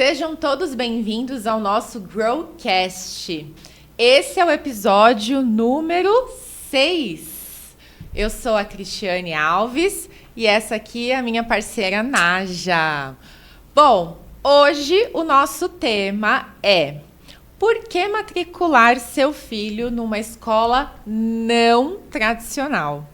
Sejam todos bem-vindos ao nosso Growcast. Esse é o episódio número 6. Eu sou a Cristiane Alves e essa aqui é a minha parceira Naja. Bom, hoje o nosso tema é: por que matricular seu filho numa escola não tradicional?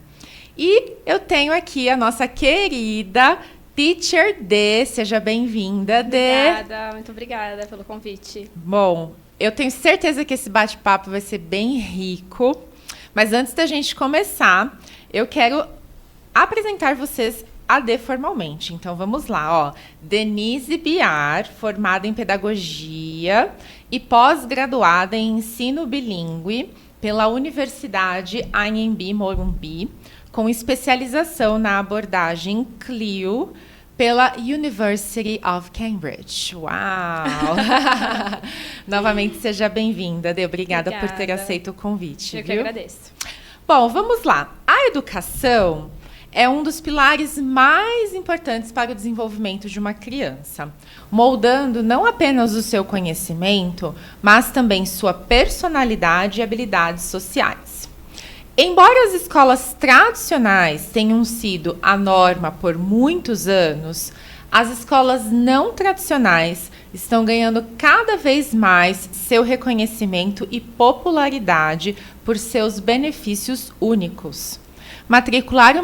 E eu tenho aqui a nossa querida Teacher D. Seja bem-vinda, D. Obrigada, muito obrigada pelo convite. Bom, eu tenho certeza que esse bate-papo vai ser bem rico. Mas antes da gente começar, eu quero apresentar vocês a D formalmente. Então, vamos lá, ó. Denise Biar, formada em Pedagogia e pós-graduada em Ensino Bilíngue pela Universidade Anhembi Morumbi, com especialização na abordagem CLIO pela University of Cambridge. Uau! Novamente, seja bem-vinda, Dê. Obrigada por ter aceito o convite. Eu que agradeço. Bom, vamos lá. A educação é um dos pilares mais importantes para o desenvolvimento de uma criança, moldando não apenas o seu conhecimento, mas também sua personalidade e habilidades sociais. Embora as escolas tradicionais tenham sido a norma por muitos anos, as escolas não tradicionais estão ganhando cada vez mais seu reconhecimento e popularidade por seus benefícios únicos. Matricular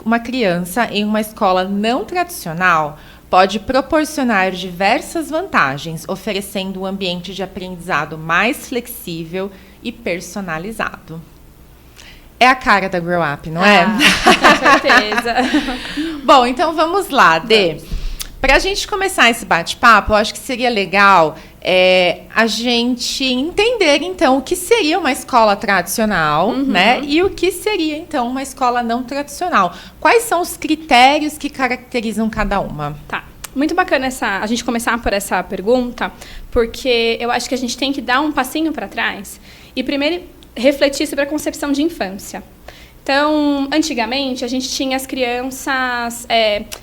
uma criança em uma escola não tradicional pode proporcionar diversas vantagens, oferecendo um ambiente de aprendizado mais flexível e personalizado. É a cara da Grow Up, não é? Com certeza. Bom, então vamos lá, Dê. Para a gente começar esse bate-papo, eu acho que seria legal a gente entender, então, o que seria uma escola tradicional, né? E o que seria, então, uma escola não tradicional. Quais são os critérios que caracterizam cada uma? Tá. Muito bacana a gente começar por essa pergunta, porque eu acho que a gente tem que dar um passinho para trás e primeiro refletir sobre a concepção de infância. Então, antigamente, a gente tinha as crianças,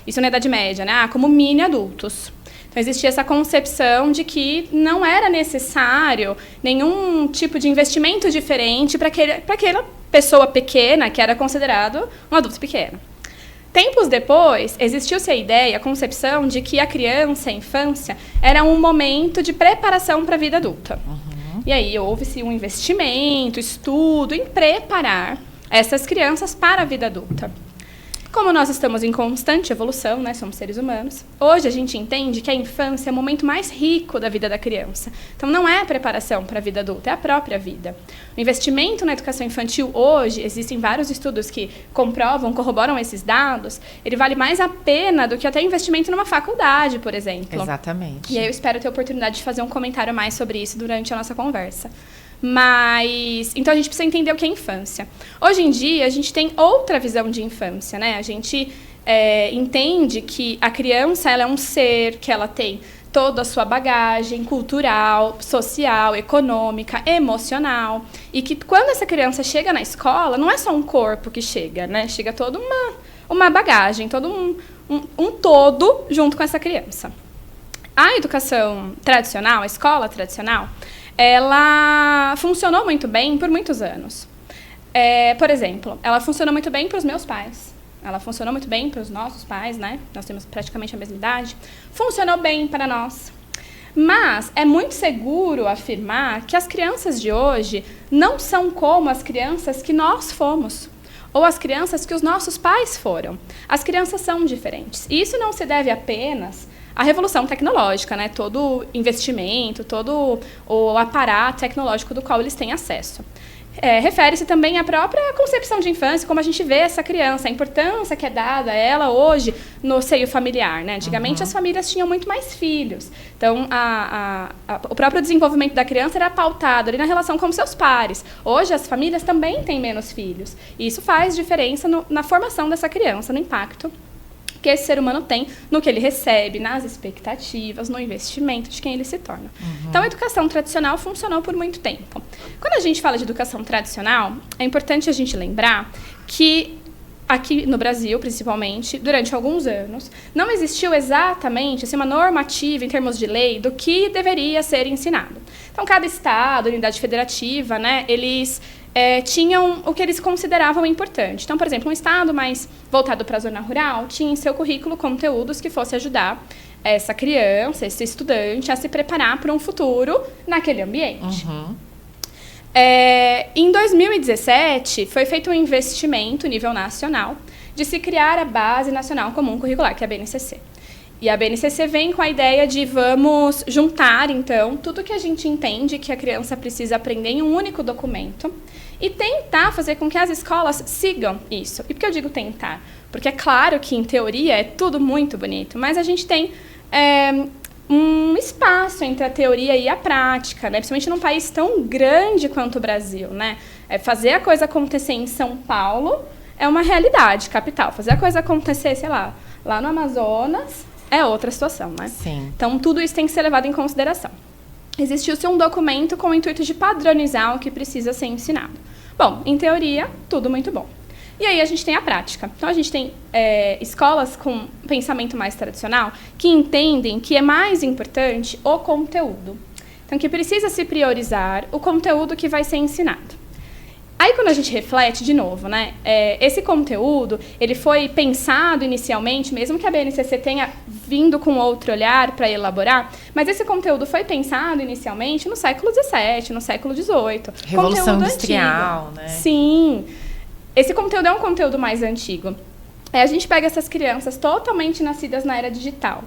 isso na Idade Média, né? Como mini adultos. Então, existia essa concepção de que não era necessário nenhum tipo de investimento diferente para aquela pessoa pequena, que era considerado um adulto pequeno. Tempos depois, existiu-se a ideia, a concepção de que a criança, a infância, era um momento de preparação para a vida adulta. E aí houve-se um investimento, estudo em preparar essas crianças para a vida adulta. Como nós estamos em constante evolução, né, somos seres humanos, hoje a gente entende que a infância é o momento mais rico da vida da criança. Então não é a preparação para a vida adulta, é a própria vida. O investimento na educação infantil hoje, existem vários estudos que comprovam, corroboram esses dados, ele vale mais a pena do que até investimento numa faculdade, por exemplo. Exatamente. E aí eu espero ter a oportunidade de fazer um comentário mais sobre isso durante a nossa conversa. Mas, então a gente precisa entender o que é infância. Hoje em dia, a gente tem outra visão de infância, né? A gente entende que a criança ela é um ser que ela tem toda a sua bagagem cultural, social, econômica, emocional. E que quando essa criança chega na escola, não é só um corpo que chega, né? Chega toda uma bagagem, todo um todo junto com essa criança. A educação tradicional, a escola tradicional, ela funcionou muito bem por muitos anos. Por exemplo, ela funcionou muito bem para os meus pais. Ela funcionou muito bem para os nossos pais, né? Nós temos praticamente a mesma idade. Funcionou bem para nós. Mas é muito seguro afirmar que as crianças de hoje não são como as crianças que nós fomos. Ou as crianças que os nossos pais foram. As crianças são diferentes. E isso não se deve apenas à revolução tecnológica, né? Todo investimento, todo o aparato tecnológico do qual eles têm acesso. Refere-se também à própria concepção de infância, como a gente vê essa criança, a importância que é dada a ela hoje no seio familiar, né? Antigamente as famílias tinham muito mais filhos. Então, o próprio desenvolvimento da criança era pautado ali na relação com seus pares. Hoje as famílias também têm menos filhos. E isso faz diferença na formação dessa criança, no impacto que esse ser humano tem no que ele recebe, nas expectativas, no investimento de quem ele se torna. Então, a educação tradicional funcionou por muito tempo. Quando a gente fala de educação tradicional, é importante a gente lembrar que aqui no Brasil, principalmente, durante alguns anos, não existiu exatamente assim, uma normativa em termos de lei do que deveria ser ensinado. Então, cada estado, unidade federativa, né, eles tinham o que eles consideravam importante. Então, por exemplo, um estado mais voltado para a zona rural tinha em seu currículo conteúdos que fosse ajudar essa criança, esse estudante, a se preparar para um futuro naquele ambiente. Uhum. Em 2017, foi feito um investimento nível nacional de se criar a Base Nacional Comum Curricular, que é a BNCC. E a BNCC vem com a ideia de vamos juntar, então, tudo que a gente entende que a criança precisa aprender em um único documento e tentar fazer com que as escolas sigam isso. E por que eu digo tentar? Porque é claro que, em teoria, é tudo muito bonito, mas a gente tem um espaço entre a teoria e a prática, né? Principalmente num país tão grande quanto o Brasil, né? Fazer a coisa acontecer em São Paulo é uma realidade, capital. Fazer a coisa acontecer, sei lá no Amazonas é outra situação, né? Sim. Então, tudo isso tem que ser levado em consideração. Existiu-se um documento com o intuito de padronizar o que precisa ser ensinado. Bom, em teoria, tudo muito bom. E aí a gente tem a prática. Então, a gente tem escolas com pensamento mais tradicional que entendem que é mais importante o conteúdo. Então, que precisa se priorizar o conteúdo que vai ser ensinado. Aí, quando a gente reflete, de novo, né, esse conteúdo, ele foi pensado inicialmente, mesmo que a BNCC tenha vindo com outro olhar para elaborar, mas esse conteúdo foi pensado inicialmente no século XVII, no século XVIII. Revolução Conteúdo Industrial, antigo. né? Sim. Esse conteúdo é um conteúdo mais antigo. A gente pega essas crianças totalmente nascidas na era digital,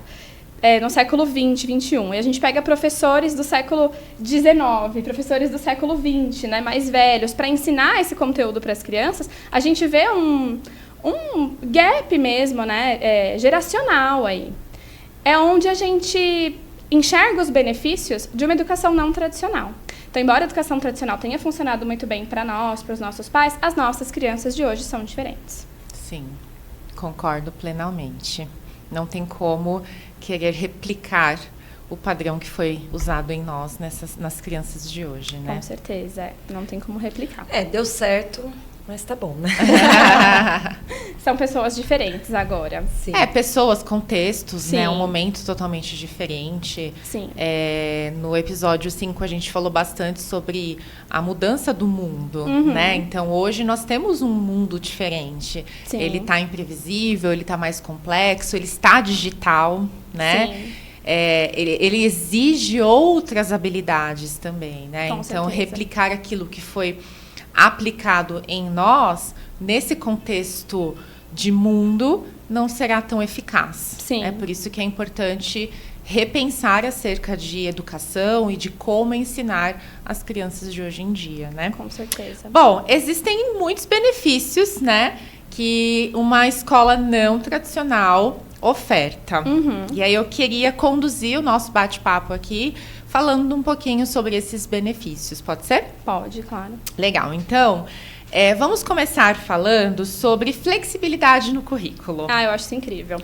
no século XX, XXI, e a gente pega professores do século XIX, professores do século XX, né, mais velhos, para ensinar esse conteúdo para as crianças, a gente vê um gap mesmo, né, geracional aí. É onde a gente enxerga os benefícios de uma educação não tradicional. Então, embora a educação tradicional tenha funcionado muito bem para nós, para os nossos pais, as nossas crianças de hoje são diferentes. Sim, concordo plenamente. Não tem como querer replicar o padrão que foi usado em nós, nas crianças de hoje, né? Com certeza, não tem como replicar. Deu certo, mas tá bom, né? São pessoas diferentes agora. Sim. Pessoas, contextos, Sim. né? Um momento totalmente diferente. Sim. No episódio 5, a gente falou bastante sobre a mudança do mundo, né? Então, hoje nós temos um mundo diferente. Sim. Ele está imprevisível, ele está mais complexo, ele está digital, né? Sim. Ele exige outras habilidades também, né? Com Então, certeza. replicar aquilo que foi aplicado em nós, nesse contexto de mundo, não será tão eficaz. Sim. É por isso que é importante repensar acerca de educação e de como ensinar as crianças de hoje em dia, né? Com certeza. Bom, existem muitos benefícios, né, que uma escola não tradicional oferta. E aí eu queria conduzir o nosso bate-papo aqui falando um pouquinho sobre esses benefícios. Pode ser? Pode, claro. Legal. Então, vamos começar falando sobre flexibilidade no currículo. Eu acho isso incrível.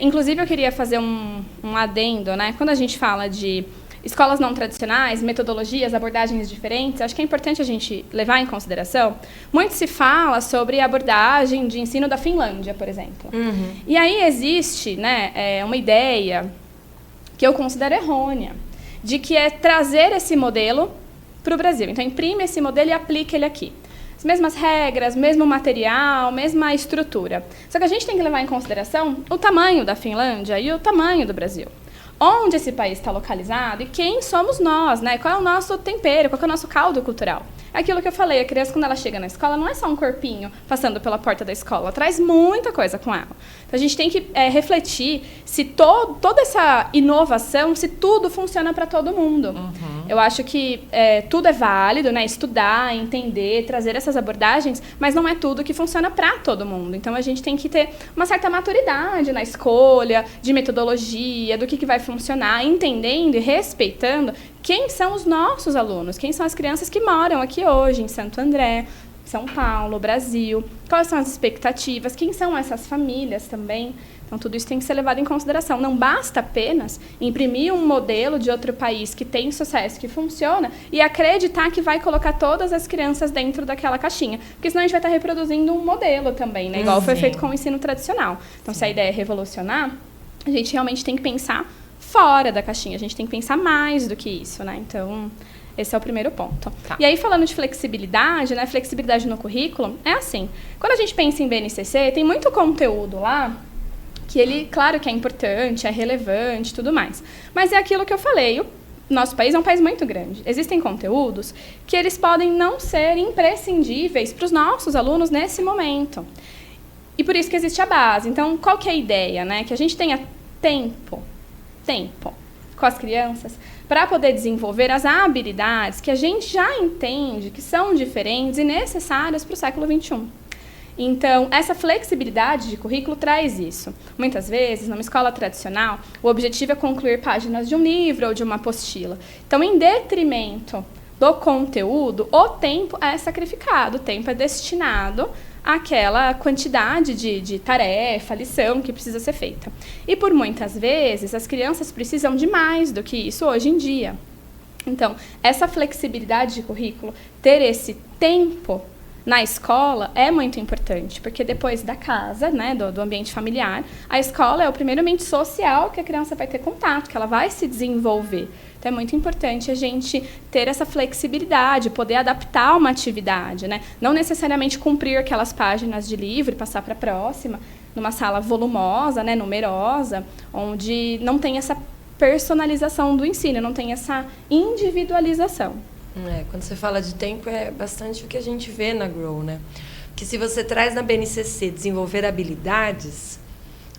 Inclusive, eu queria fazer um adendo, né? Quando a gente fala de escolas não tradicionais, metodologias, abordagens diferentes, acho que é importante a gente levar em consideração. Muito se fala sobre a abordagem de ensino da Finlândia, por exemplo. E aí existe, né, uma ideia que eu considero errônea, de que é trazer esse modelo para o Brasil. Então, imprime esse modelo e aplica ele aqui. As mesmas regras, mesmo material, mesma estrutura. Só que a gente tem que levar em consideração o tamanho da Finlândia e o tamanho do Brasil. Onde esse país está localizado e quem somos nós, né? Qual é o nosso tempero, qual é o nosso caldo cultural. É aquilo que eu falei, a criança, quando ela chega na escola, não é só um corpinho passando pela porta da escola, ela traz muita coisa com ela. Então, a gente tem que refletir se toda essa inovação, se tudo funciona para todo mundo. Eu acho que tudo é válido, né? Estudar, entender, trazer essas abordagens, mas não é tudo que funciona para todo mundo. Então, a gente tem que ter uma certa maturidade na escolha, de metodologia, do que vai funcionar, entendendo e respeitando quem são os nossos alunos, quem são as crianças que moram aqui hoje, em Santo André, São Paulo, Brasil, quais são as expectativas, quem são essas famílias também. Então, tudo isso tem que ser levado em consideração. Não basta apenas imprimir um modelo de outro país que tem sucesso, que funciona, e acreditar que vai colocar todas as crianças dentro daquela caixinha. Porque senão a gente vai estar reproduzindo um modelo também, né? Igual foi feito com o ensino tradicional. Então, se a ideia é revolucionar, a gente realmente tem que pensar fora da caixinha. A gente tem que pensar mais do que isso, né? Então, esse é o primeiro ponto. Tá. E aí, falando de flexibilidade, né? Flexibilidade no currículo, é assim. Quando a gente pensa em BNCC, tem muito conteúdo lá que ele, claro que é importante, é relevante e tudo mais. Mas é aquilo que eu falei, o nosso país é um país muito grande. Existem conteúdos que eles podem não ser imprescindíveis para os nossos alunos nesse momento. E por isso que existe a base. Então, qual que é a ideia, né? Que a gente tenha tempo com as crianças para poder desenvolver as habilidades que a gente já entende que são diferentes e necessárias para o século XXI. Então, essa flexibilidade de currículo traz isso. Muitas vezes, numa escola tradicional, o objetivo é concluir páginas de um livro ou de uma apostila. Então, em detrimento do conteúdo, o tempo é sacrificado, o tempo é destinado àquela quantidade de tarefa, lição que precisa ser feita. E, por muitas vezes, as crianças precisam de mais do que isso hoje em dia. Então, essa flexibilidade de currículo, ter esse tempo na escola é muito importante, porque depois da casa, né, do ambiente familiar, a escola é o primeiro ambiente social que a criança vai ter contato, que ela vai se desenvolver. Então, é muito importante a gente ter essa flexibilidade, poder adaptar uma atividade, né? Não necessariamente cumprir aquelas páginas de livro e passar para a próxima, numa sala volumosa, né, numerosa, onde não tem essa personalização do ensino, não tem essa individualização. Quando você fala de tempo, é bastante o que a gente vê na Grow, né? Que se você traz na BNCC desenvolver habilidades,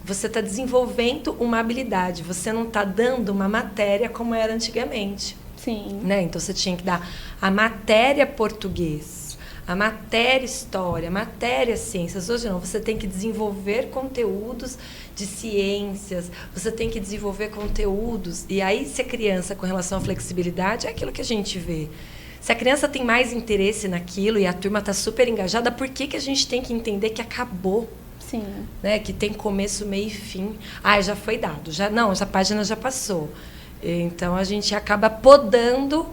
você está desenvolvendo uma habilidade, você não está dando uma matéria como era antigamente. Sim. Né? Então, você tinha que dar a matéria português, a matéria história, a matéria ciências. Hoje não, você tem que desenvolver conteúdos de ciências, você tem que desenvolver conteúdos. E aí, se a criança, com relação à flexibilidade, é aquilo que a gente vê. Se a criança tem mais interesse naquilo e a turma está super engajada, por que a gente tem que entender que acabou? Sim. Né? Que tem começo, meio e fim. Já foi dado. Não, essa página já passou. Então, a gente acaba podando,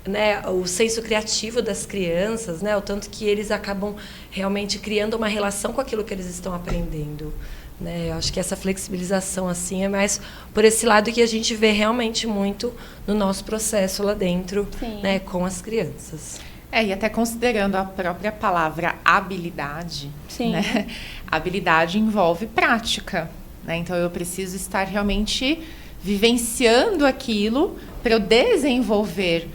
né, o senso criativo das crianças, né, o tanto que eles acabam realmente criando uma relação com aquilo que eles estão aprendendo. Né? Eu acho que essa flexibilização assim é mais por esse lado que a gente vê realmente muito no nosso processo lá dentro, né, com as crianças. E até considerando a própria palavra habilidade, Sim. Né? Habilidade envolve prática, né? Então eu preciso estar realmente vivenciando aquilo para eu desenvolver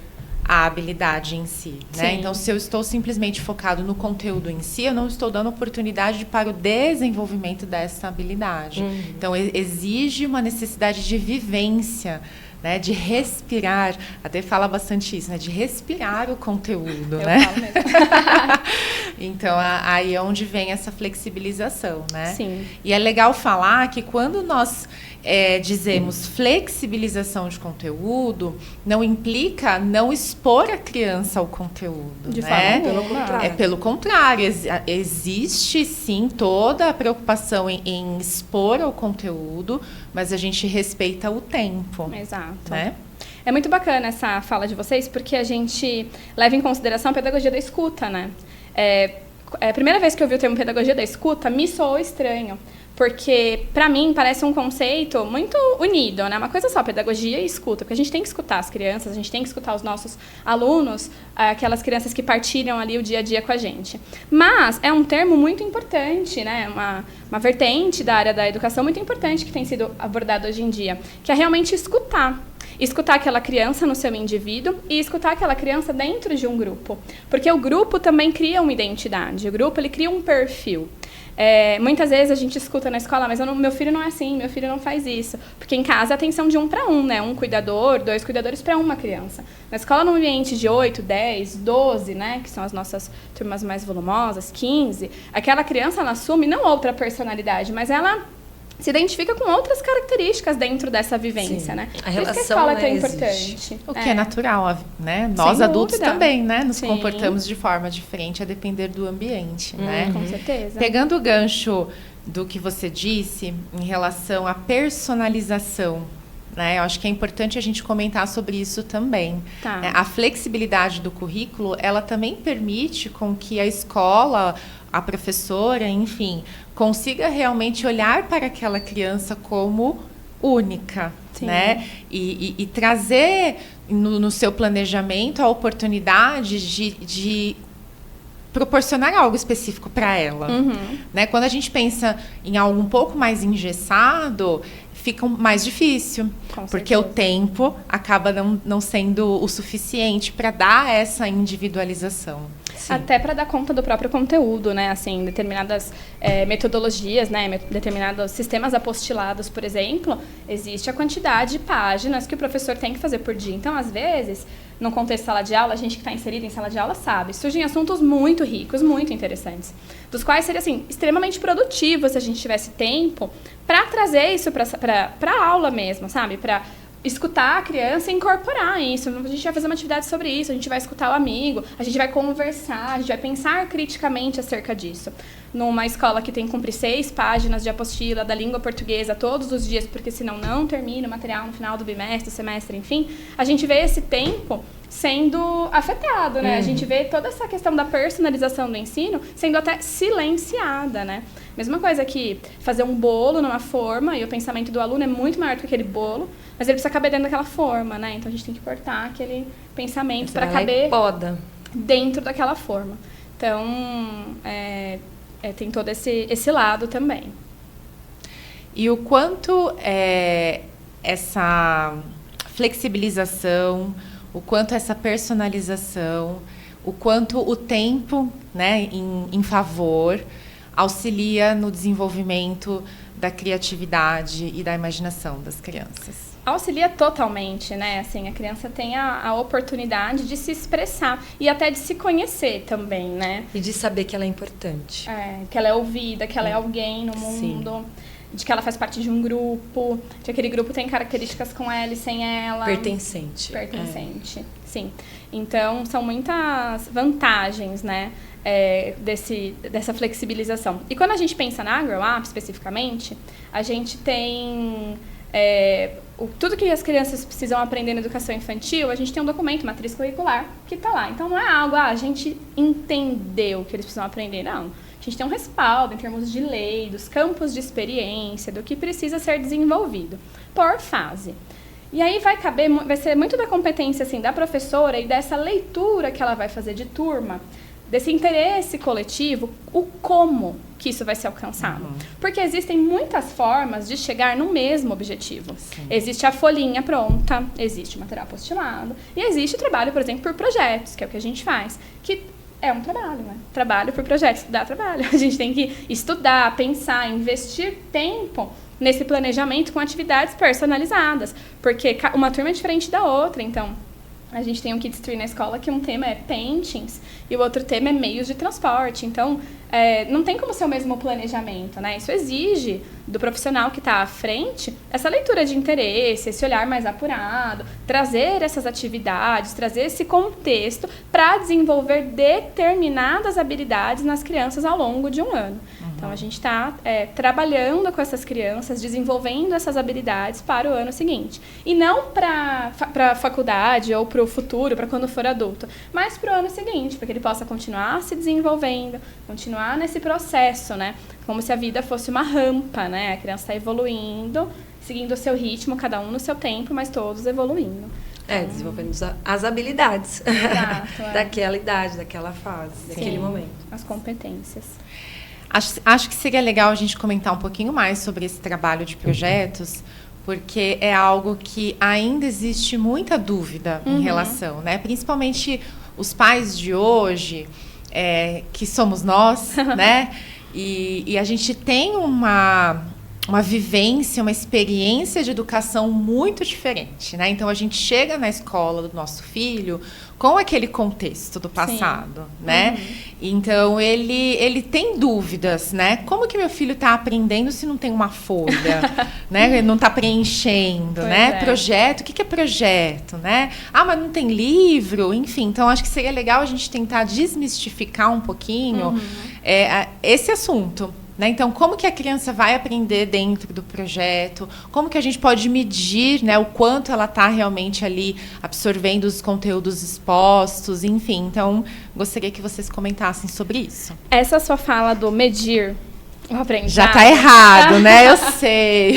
a habilidade em si, né? Então, se eu estou simplesmente focado no conteúdo em si, eu não estou dando oportunidade para o desenvolvimento dessa habilidade. Então, exige uma necessidade de vivência, né? De respirar, até fala bastante isso, né? De respirar o conteúdo, Eu né? falo mesmo. Então, aí é onde vem essa flexibilização, né? Sim. E é legal falar que quando nós dizemos flexibilização de conteúdo, não implica não expor a criança ao conteúdo, De né? forma alguma. Pelo contrário, existe sim toda a preocupação em expor ao conteúdo, mas a gente respeita o tempo. Exato. Né? É muito bacana essa fala de vocês, porque a gente leva em consideração a pedagogia da escuta, né? A primeira vez que eu vi o termo pedagogia da escuta, me soou estranho. Porque, para mim, parece um conceito muito unido, né? Uma coisa só, pedagogia e escuta. Porque a gente tem que escutar as crianças, a gente tem que escutar os nossos alunos, aquelas crianças que partilham ali o dia a dia com a gente. Mas é um termo muito importante, né? Uma vertente da área da educação muito importante que tem sido abordada hoje em dia, que é realmente escutar. Escutar aquela criança no seu indivíduo e escutar aquela criança dentro de um grupo. Porque o grupo também cria uma identidade, o grupo ele cria um perfil. Muitas vezes a gente escuta na escola, mas meu filho não é assim, meu filho não faz isso. Porque em casa é atenção de 1 para 1, né? Um cuidador, 2 cuidadores para uma criança. Na escola, num ambiente de 8, 10, 12, né? Que são as nossas turmas mais volumosas, 15, aquela criança ela assume não outra personalidade, mas ela se identifica com outras características dentro dessa vivência, Sim. né? A Por isso relação, que a escola é tão né, importante. O que é natural, né? Nós Sem adultos dúvida. também, né? Nos Sim. comportamos de forma diferente a depender do ambiente, né? Com certeza. Pegando o gancho do que você disse em relação à personalização, né? Eu acho que é importante a gente comentar sobre isso também. Tá. A flexibilidade do currículo, ela também permite com que a escola, a professora, enfim, consiga realmente olhar para aquela criança como única, Sim. né? E trazer no seu planejamento a oportunidade de proporcionar algo específico para ela. Né? Quando a gente pensa em algo um pouco mais engessado, fica mais difícil, Com porque certeza. o tempo acaba não sendo o suficiente para dar essa individualização. Sim. Até para dar conta do próprio conteúdo, né? Assim, determinadas metodologias, né? Determinados sistemas apostilados, por exemplo, existe a quantidade de páginas que o professor tem que fazer por dia. Então, às vezes, no contexto de sala de aula, a gente que está inserido em sala de aula sabe, surgem assuntos muito ricos, muito interessantes, dos quais seria, assim, extremamente produtivo se a gente tivesse tempo para trazer isso para a aula mesmo, sabe? Para escutar a criança e incorporar isso. A gente vai fazer uma atividade sobre isso, a gente vai escutar o amigo, a gente vai conversar, a gente vai pensar criticamente acerca disso. Numa escola que tem que cumprir 6 páginas de apostila da língua portuguesa todos os dias, porque senão não termina o material no final do bimestre, do semestre, enfim, a gente vê esse tempo sendo afetado, né? A gente vê toda essa questão da personalização do ensino sendo até silenciada, né? Mesma coisa que fazer um bolo numa forma, e o pensamento do aluno é muito maior do que aquele bolo, mas ele precisa caber dentro daquela forma, né? Então a gente tem que cortar aquele pensamento para caber poda dentro daquela forma. Então, tem todo esse lado também. E o quanto essa flexibilização, o quanto essa personalização, o quanto o tempo, né, em favor, auxilia no desenvolvimento da criatividade e da imaginação das crianças. Auxilia totalmente, né? Assim, a criança tem a oportunidade de se expressar e até de se conhecer também, né? e de saber que ela é importante. Que ela é ouvida, que ela é alguém no mundo, de que ela faz parte de um grupo, de que aquele grupo tem características com ela e sem ela. Pertencente. Sim. Então, são muitas vantagens, né? Dessa flexibilização. E quando a gente pensa na Grow Up, especificamente, a gente tem tudo que as crianças precisam aprender na educação infantil, a gente tem um documento, matriz curricular, que está lá. Então, não é algo, a gente entendeu o que eles precisam aprender, não. A gente tem um respaldo em termos de lei, dos campos de experiência, do que precisa ser desenvolvido por fase. E aí vai ser muito da competência assim, da professora e dessa leitura que ela vai fazer de turma, desse interesse coletivo, o como que isso vai ser alcançado. Porque existem muitas formas de chegar no mesmo objetivo. Sim. Existe a folhinha pronta, existe o material apostilado, e existe o trabalho, por exemplo, por projetos, que é o que a gente faz, que é um trabalho, né? Trabalho por projeto, estudar trabalho. A gente tem que estudar, pensar, investir tempo nesse planejamento com atividades personalizadas, porque uma turma é diferente da outra, então a gente tem um Kids Tree na escola que um tema é paintings e o outro tema é meios de transporte. Então, não tem como ser o mesmo planejamento, né? Isso exige do profissional que está à frente essa leitura de interesse, esse olhar mais apurado, trazer essas atividades, trazer esse contexto para desenvolver determinadas habilidades nas crianças ao longo de um ano. Então, a gente está trabalhando com essas crianças, desenvolvendo essas habilidades para o ano seguinte. E não para a faculdade ou para o futuro, para quando for adulto, mas para o ano seguinte, para que ele possa continuar se desenvolvendo, continuar nesse processo, né? Como se a vida fosse uma rampa, né? A criança está evoluindo, seguindo o seu ritmo, cada um no seu tempo, mas todos evoluindo. Desenvolvendo as habilidades Exato, daquela idade, daquela fase, daquele momento. As competências. Acho que seria legal a gente comentar um pouquinho mais sobre esse trabalho de projetos, porque é algo que ainda existe muita dúvida em relação, né? Principalmente os pais de hoje, que somos nós, né? E a gente tem uma vivência, uma experiência de educação muito diferente, né? Então, a gente chega na escola do nosso filho com aquele contexto do passado, né? Então, ele tem dúvidas, né? Como que meu filho está aprendendo se não tem uma folha, né? Ele não está preenchendo, né? Projeto, o que é projeto, né? Ah, mas não tem livro, enfim. Então, acho que seria legal a gente tentar desmistificar um pouquinho esse assunto. Né? Então, como que a criança vai aprender dentro do projeto? Como que a gente pode medir, né, o quanto ela está realmente ali absorvendo os conteúdos expostos, enfim. Então, gostaria que vocês comentassem sobre isso. Essa sua fala do medir o aprendizado... Já está errado, né? Eu sei.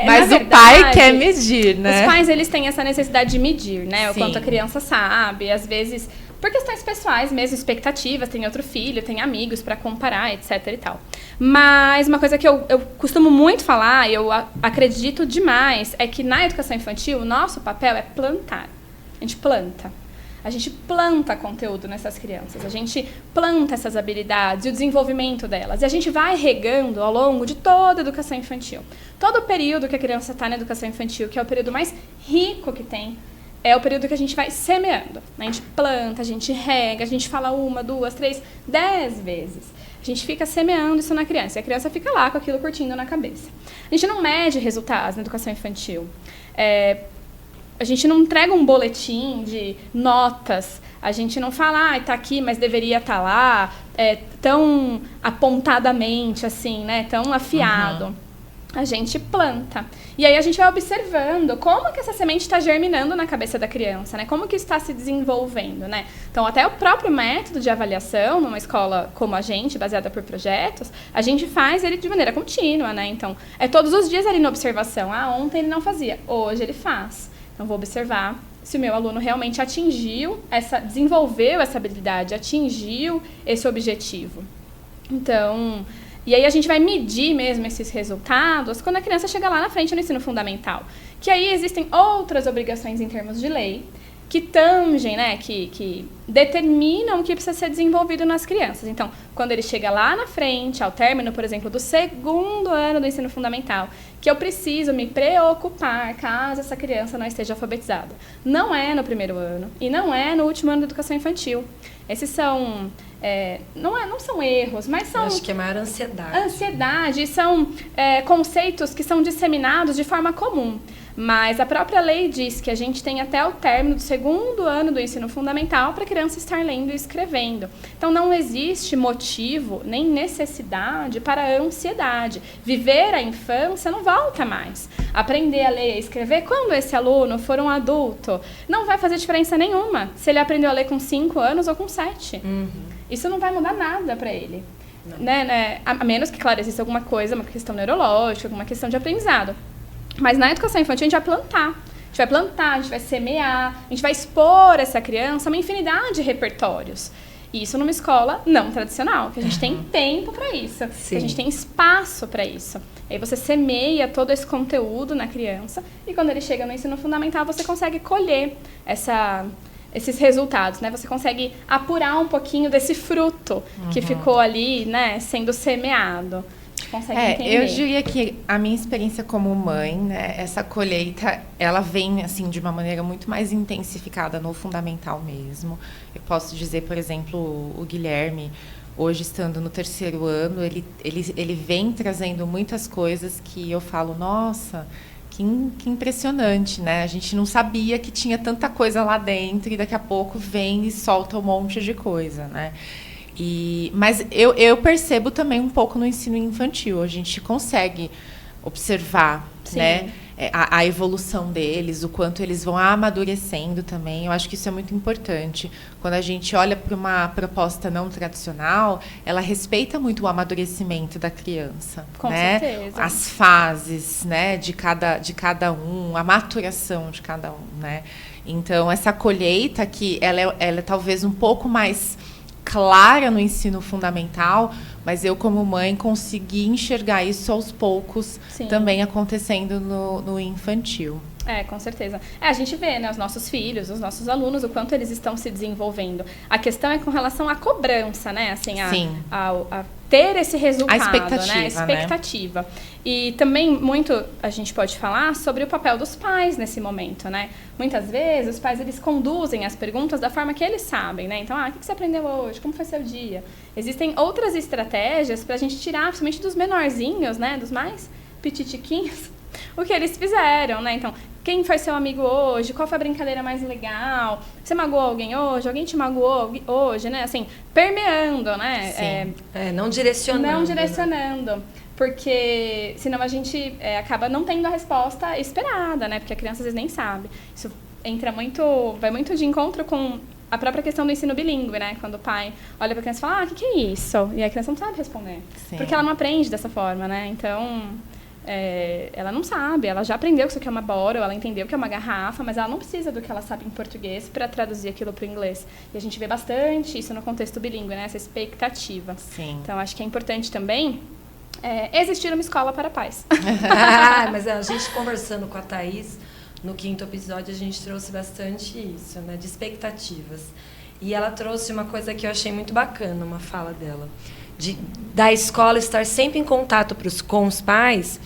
Mas verdade, o pai quer medir, né? Os pais, eles têm essa necessidade de medir, né? O Sim. quanto a criança sabe, às vezes... Por questões pessoais mesmo, expectativas, tem outro filho, tem amigos para comparar, etc e tal. Mas uma coisa que eu costumo muito falar, e eu acredito demais, é que na educação infantil, o nosso papel é plantar. A gente planta. A gente planta conteúdo nessas crianças. A gente planta essas habilidades e o desenvolvimento delas. E a gente vai regando ao longo de toda a educação infantil. Todo o período que a criança está na educação infantil, que é o período mais rico que tem, é o período que a gente vai semeando. A gente planta, a gente rega, a gente fala 1, 2, 3, 10 vezes. A gente fica semeando isso na criança. E a criança fica lá com aquilo curtindo na cabeça. A gente não mede resultados na educação infantil. A gente não entrega um boletim de notas. A gente não fala, tá aqui, mas deveria estar lá. Tão apontadamente, assim, né? Tão afiado. A gente planta. E aí a gente vai observando como que essa semente está germinando na cabeça da criança, né? Como que está se desenvolvendo, né? Então, até o próprio método de avaliação, numa escola como a gente, baseada por projetos, a gente faz ele de maneira contínua, né? Então, todos os dias ali na observação. Ontem ele não fazia, hoje ele faz. Então, vou observar se o meu aluno realmente desenvolveu essa habilidade, atingiu esse objetivo. Então... E aí a gente vai medir mesmo esses resultados quando a criança chega lá na frente no ensino fundamental. Que aí existem outras obrigações em termos de lei que tangem, né, que determinam o que precisa ser desenvolvido nas crianças. Então, quando ele chega lá na frente, ao término, por exemplo, do 2º ano do ensino fundamental, que eu preciso me preocupar caso essa criança não esteja alfabetizada. Não é no 1º ano e não é no último ano da educação infantil. Esses são... não são erros, mas são... Eu acho que é maior ansiedade. Ansiedade, são conceitos que são disseminados de forma comum. Mas a própria lei diz que a gente tem até o término do 2º ano do ensino fundamental para a criança estar lendo e escrevendo. Então, não existe motivo nem necessidade para a ansiedade. Viver a infância não volta mais. Aprender a ler e escrever, quando esse aluno for um adulto, não vai fazer diferença nenhuma se ele aprendeu a ler com 5 anos ou com 7. Isso não vai mudar nada para ele. Né? A menos que, claro, exista alguma coisa, uma questão neurológica, alguma questão de aprendizado. Mas na educação infantil a gente vai plantar. A gente vai plantar, a gente vai semear, a gente vai expor essa criança a uma infinidade de repertórios. E isso numa escola não tradicional, que a gente tem tempo para isso, que a gente tem espaço para isso. Aí você semeia todo esse conteúdo na criança e quando ele chega no ensino fundamental você consegue colher esses resultados, né? Você consegue apurar um pouquinho desse fruto que ficou ali, né, sendo semeado. Eu diria que a minha experiência como mãe, né, essa colheita, ela vem assim de uma maneira muito mais intensificada no fundamental mesmo. Eu posso dizer, por exemplo, o Guilherme, hoje estando no 3º ano, ele vem trazendo muitas coisas que eu falo, nossa, que impressionante, né? A gente não sabia que tinha tanta coisa lá dentro e daqui a pouco vem e solta um monte de coisa, né? Mas eu percebo também um pouco no ensino infantil. A gente consegue observar, né, a evolução deles, o quanto eles vão amadurecendo também. Eu acho que isso é muito importante. Quando a gente olha para uma proposta não tradicional, ela respeita muito o amadurecimento da criança. Com né? certeza. As fases, né, de cada um, a maturação de cada um. Né? Então, essa colheita que ela é talvez um pouco mais clara no ensino fundamental, mas eu como mãe consegui enxergar isso aos poucos também acontecendo no infantil. Com certeza. A gente vê, né, os nossos filhos, os nossos alunos, o quanto eles estão se desenvolvendo. A questão é com relação à cobrança, né? Assim, a ter esse resultado, a expectativa. E também muito a gente pode falar sobre o papel dos pais nesse momento, né? Muitas vezes os pais eles conduzem as perguntas da forma que eles sabem, né? Então, o que você aprendeu hoje? Como foi seu dia? Existem outras estratégias para a gente tirar, principalmente dos menorzinhos, né? Dos mais pititiquinhos, o que eles fizeram, né? Então, quem foi seu amigo hoje? Qual foi a brincadeira mais legal? Você magoou alguém hoje? Alguém te magoou hoje, né? Assim, permeando, né? Não direcionando. Não direcionando. Né? Porque senão a gente acaba não tendo a resposta esperada, né? Porque a criança às vezes nem sabe. Isso vai muito de encontro com a própria questão do ensino bilíngue, né? Quando o pai olha para a criança e fala, o que é isso? E a criança não sabe responder. Sim. Porque ela não aprende dessa forma, né? Então... ela não sabe, ela já aprendeu que isso aqui é uma bora, ou ela entendeu que é uma garrafa, mas ela não precisa do que ela sabe em português para traduzir aquilo para o inglês. E a gente vê bastante isso no contexto bilíngue, né? Essa expectativa. Sim. Então, acho que é importante também existir uma escola para pais. Mas a gente conversando com a Thaís, no 5º episódio, a gente trouxe bastante isso, né? De expectativas. E ela trouxe uma coisa que eu achei muito bacana, uma fala dela. Da escola estar sempre em contato com os pais,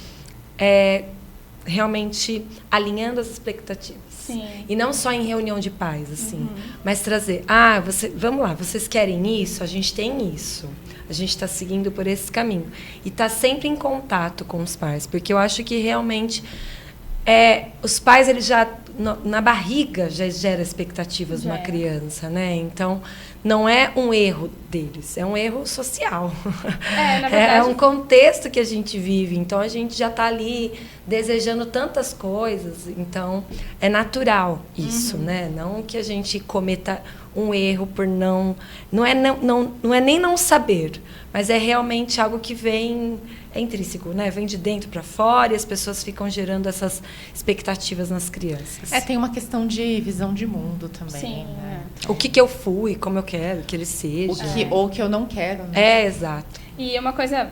realmente alinhando as expectativas. Sim. E não só em reunião de pais, assim, mas trazer, vamos lá, vocês querem isso? A gente tem isso. A gente está seguindo por esse caminho. E está sempre em contato com os pais, porque eu acho que realmente os pais, eles já, na barriga, já geram expectativas numa criança, né? Então, não é um erro deles, é um erro social. Na verdade... É um contexto que a gente vive, então a gente já está ali desejando tantas coisas, então é natural isso, né? Não que a gente cometa um erro por não é nem não saber, mas é realmente algo que vem... É intrínseco, né? Vem de dentro para fora e as pessoas ficam gerando essas expectativas nas crianças. Tem uma questão de visão de mundo também. Sim. Né? O que eu fui, como eu quero que ele seja. Ou o que eu não quero. Né? Exato. E uma coisa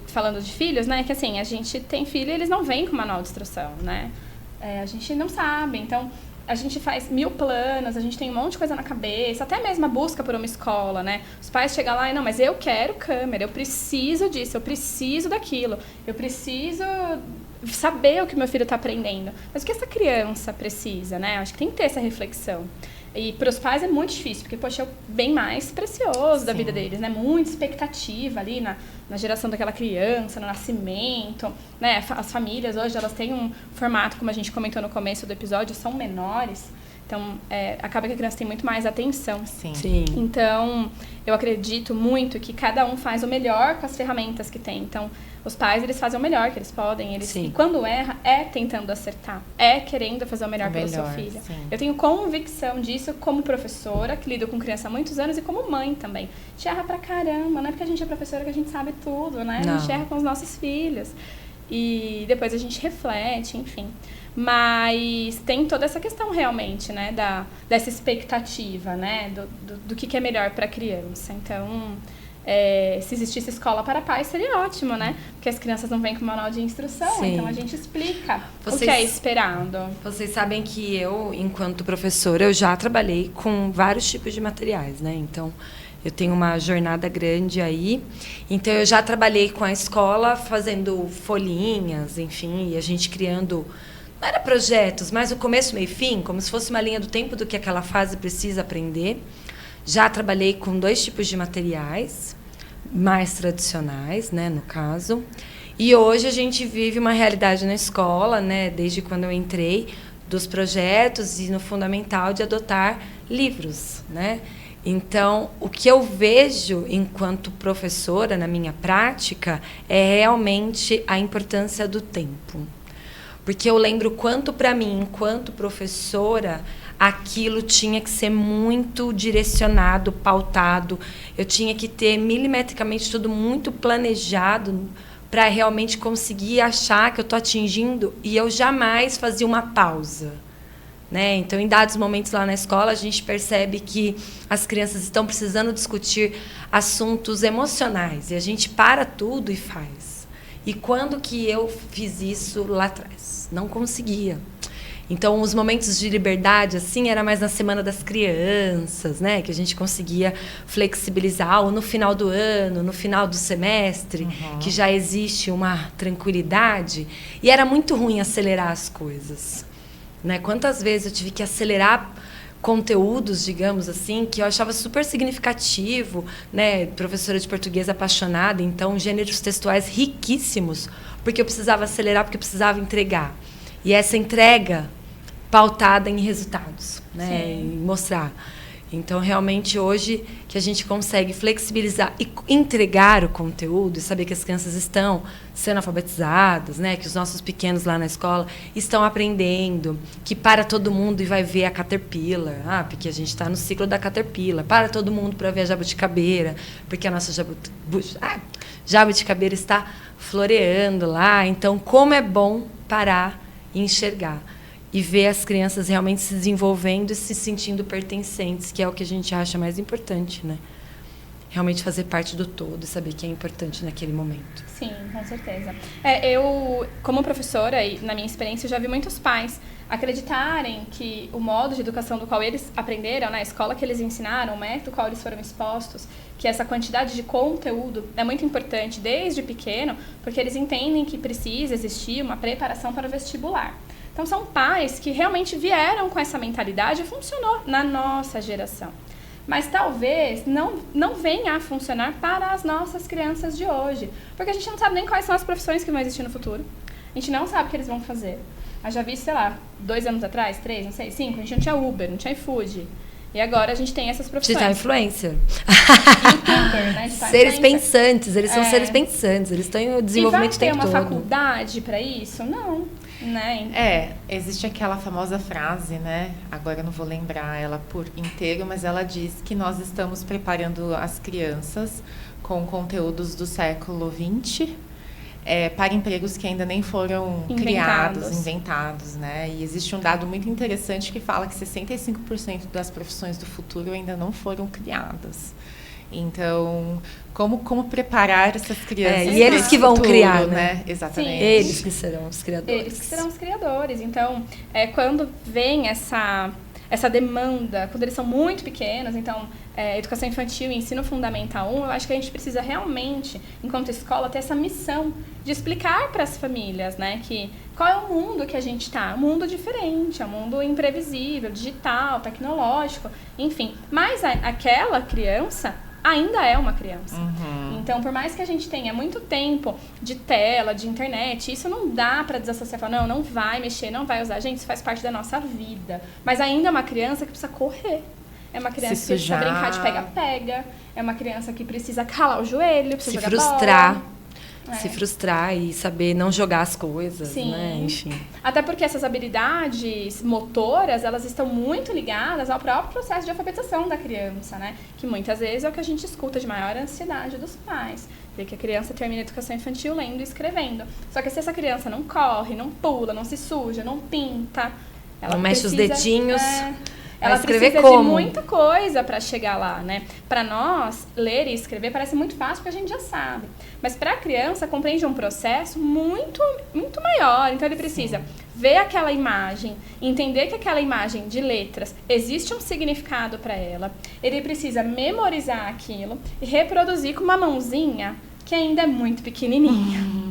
falando de filhos, né? Que assim, a gente tem filho e eles não vêm com manual de instrução, né? A gente não sabe, então... A gente faz 1000 planos, a gente tem um monte de coisa na cabeça, até mesmo a busca por uma escola, né? Os pais chegam lá e, não, mas eu quero câmera, eu preciso disso, eu preciso daquilo, eu preciso saber o que meu filho está aprendendo. Mas o que essa criança precisa, né? Acho que tem que ter essa reflexão. E para os pais é muito difícil, porque, poxa, é o bem mais precioso da vida deles, né? Muita expectativa ali na geração daquela criança, no nascimento, né? As famílias hoje, elas têm um formato, como a gente comentou no começo do episódio, são menores. Então, acaba que a criança tem muito mais atenção. Sim. Então, eu acredito muito que cada um faz o melhor com as ferramentas que tem. Então, os pais, eles fazem o melhor que eles podem. E quando erra, tentando acertar. Querendo fazer o melhor pelo seu filho. Sim. Eu tenho convicção disso como professora, que lido com criança há muitos anos, e como mãe também. A gente erra pra caramba. Não é porque a gente é professora que a gente sabe tudo, né? Não. A gente erra com os nossos filhos. E depois a gente reflete, enfim. Mas tem toda essa questão realmente, né, dessa expectativa, né, do que é melhor para a criança. Então, se existisse escola para pais, seria ótimo, né? Porque as crianças não vêm com manual de instrução, então a gente explica o que é esperado. Vocês sabem que eu, enquanto professora, eu já trabalhei com vários tipos de materiais, né? Então, eu tenho uma jornada grande aí. Então, eu já trabalhei com a escola fazendo folhinhas, enfim, e a gente criando... Não era projetos, mas o começo, meio e fim, como se fosse uma linha do tempo do que aquela fase precisa aprender. Já trabalhei com 2 tipos de materiais, mais tradicionais, né, no caso. E hoje a gente vive uma realidade na escola, né, desde quando eu entrei, dos projetos e no fundamental de adotar livros, né? Então, o que eu vejo enquanto professora na minha prática é realmente a importância do tempo. Porque eu lembro quanto, para mim, enquanto professora, aquilo tinha que ser muito direcionado, pautado. Eu tinha que ter milimetricamente tudo muito planejado para realmente conseguir achar que eu estou atingindo, e eu jamais fazia uma pausa, né? Então, em dados momentos lá na escola, a gente percebe que as crianças estão precisando discutir assuntos emocionais, e a gente para tudo e faz. E quando que eu fiz isso lá atrás? Não conseguia. Então, os momentos de liberdade, assim, era mais na Semana das Crianças, né? Que a gente conseguia flexibilizar, ou no final do ano, no final do semestre, que já existe uma tranquilidade. E era muito ruim acelerar as coisas, né? Quantas vezes eu tive que acelerar conteúdos, digamos assim, que eu achava super significativo, né? Professora de português apaixonada, então gêneros textuais riquíssimos, porque eu precisava acelerar, porque eu precisava entregar. E essa entrega pautada em resultados, né? Em mostrar. Então, realmente, hoje, que a gente consegue flexibilizar e entregar o conteúdo e saber que as crianças estão sendo alfabetizadas, né? Que os nossos pequenos lá na escola estão aprendendo, que para todo mundo e vai ver a Caterpillar, porque a gente está no ciclo da Caterpillar, para todo mundo para ver a jabuticabeira, porque a nossa jabuticabeira está floreando lá. Então, como é bom parar e enxergar. E ver as crianças realmente se desenvolvendo e se sentindo pertencentes, que é o que a gente acha mais importante, né? Realmente fazer parte do todo e saber que é importante naquele momento. Sim, com certeza. Eu, como professora, e na minha experiência, eu já vi muitos pais acreditarem que o modo de educação do qual eles aprenderam, na escola que eles ensinaram, o método do qual eles foram expostos, que essa quantidade de conteúdo é muito importante desde pequeno, porque eles entendem que precisa existir uma preparação para o vestibular. Então, são pais que realmente vieram com essa mentalidade e funcionou na nossa geração. Mas talvez não venha a funcionar para as nossas crianças de hoje. Porque a gente não sabe nem quais são as profissões que vão existir no futuro. A gente não sabe o que eles vão fazer. Eu já vi, sei lá, 2 anos atrás, 3, não sei, 5, a gente não tinha Uber, não tinha iFood. E agora a gente tem essas profissões. Digital influencer. YouTuber, né? Seres pensantes, eles são seres pensantes, eles estão em desenvolvimento o tempo todo. E vai ter uma faculdade para isso? Não. Né? Existe aquela famosa frase, né? Agora eu não vou lembrar ela por inteiro, mas ela diz que nós estamos preparando as crianças com conteúdos do século XX para empregos que ainda nem foram inventados, né? E existe um dado muito interessante que fala que 65% das profissões do futuro ainda não foram criadas. Então, como preparar essas crianças? E eles que vão futuro, criar, né? Exatamente. Sim. Eles que serão os criadores. Eles que serão os criadores. Então, quando vem essa demanda, quando eles são muito pequenos, então, educação infantil e ensino fundamental 1, eu acho que a gente precisa realmente, enquanto escola, ter essa missão de explicar para as famílias, né, que qual é o mundo que a gente está. Um mundo diferente, é um mundo imprevisível, digital, tecnológico, enfim. Mas aquela criança ainda é uma criança. Então, por mais que a gente tenha muito tempo de tela, de internet, isso não dá para desassociar, falar, não vai mexer, não vai usar. Gente, isso faz parte da nossa vida. Mas ainda é uma criança que precisa correr. É uma criança que precisa brincar de pega-pega. É uma criança que precisa calar o joelho, precisa jogar frustrar. bola. Se frustrar e saber não jogar as coisas, Sim. né? Enfim. Até porque essas habilidades motoras, elas estão muito ligadas ao próprio processo de alfabetização da criança, né? Que muitas vezes é o que a gente escuta de maior ansiedade dos pais. Porque a criança termina a educação infantil lendo e escrevendo. Só que se essa criança não corre, não pula, não se suja, não pinta... Ela não mexe os dedinhos... Ela precisa de muita coisa para chegar lá, né? Para nós, ler e escrever parece muito fácil porque a gente já sabe. Mas para a criança, compreende um processo muito, muito maior. Então, ele precisa ver aquela imagem, entender que aquela imagem de letras existe um significado para ela. Ele precisa memorizar aquilo e reproduzir com uma mãozinha que ainda é muito pequenininha.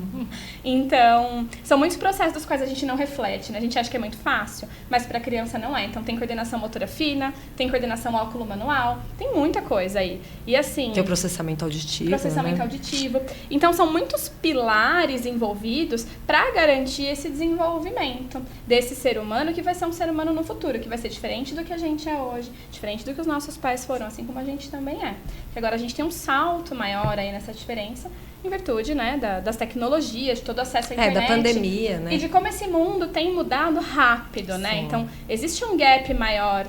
Então, são muitos processos dos quais a gente não reflete, né? A gente acha que é muito fácil, mas para a criança não é. Então, tem coordenação motora fina, tem coordenação óculo-manual, tem muita coisa aí. E assim... Tem o processamento auditivo, Processamento auditivo. Então, são muitos pilares envolvidos para garantir esse desenvolvimento desse ser humano, que vai ser um ser humano no futuro, que vai ser diferente do que a gente é hoje, diferente do que os nossos pais foram, assim como a gente também é. Porque agora a gente tem um salto maior aí nessa diferença, em virtude, né, das tecnologias, de todo o acesso à internet. Da pandemia, né? E de como esse mundo tem mudado rápido, né? Então, existe um gap maior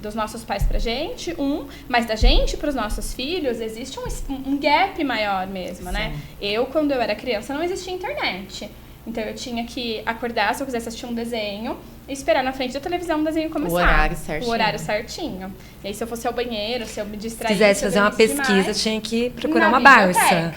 dos nossos pais pra gente, mas da gente pros nossos filhos, existe um gap maior mesmo, né? Quando eu era criança, não existia internet. Então, eu tinha que acordar, se eu quisesse assistir um desenho, e esperar na frente da televisão o desenho começar. O horário certinho. E aí, se eu fosse ao banheiro, se eu me distraísse... Se quisesse fazer uma pesquisa, demais, tinha que procurar na uma Barça.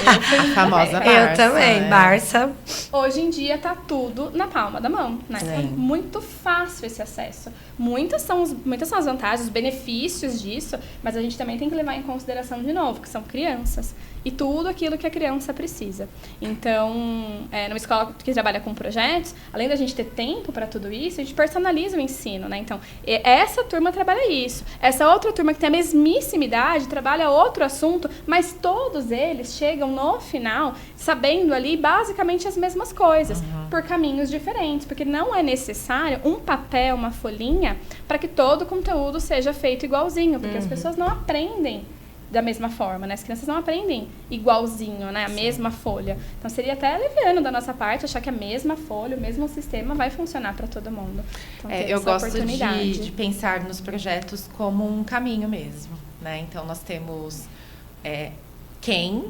A famosa Barça. Eu também, Barça. Hoje em dia tá tudo na palma da mão, né? É Sim. muito fácil esse acesso. Muitas são as vantagens, os benefícios disso, mas a gente também tem que levar em consideração de novo, que são crianças. E tudo aquilo que a criança precisa. Então, numa escola que trabalha com projetos, além da gente ter tempo para tudo isso, a gente personaliza o ensino, né? Então, essa turma trabalha isso. Essa outra turma que tem a mesmíssima idade trabalha outro assunto, mas todos eles chegam no final sabendo ali basicamente as mesmas coisas, por caminhos diferentes, porque não é necessário um papel, uma folhinha, para que todo o conteúdo seja feito igualzinho, porque as pessoas não aprendem da mesma forma, né? As crianças não aprendem igualzinho, né? A mesma folha. Então, seria até leviano da nossa parte achar que a mesma folha, o mesmo sistema vai funcionar para todo mundo. Então, eu gosto de pensar nos projetos como um caminho mesmo, né? Então, nós temos quem,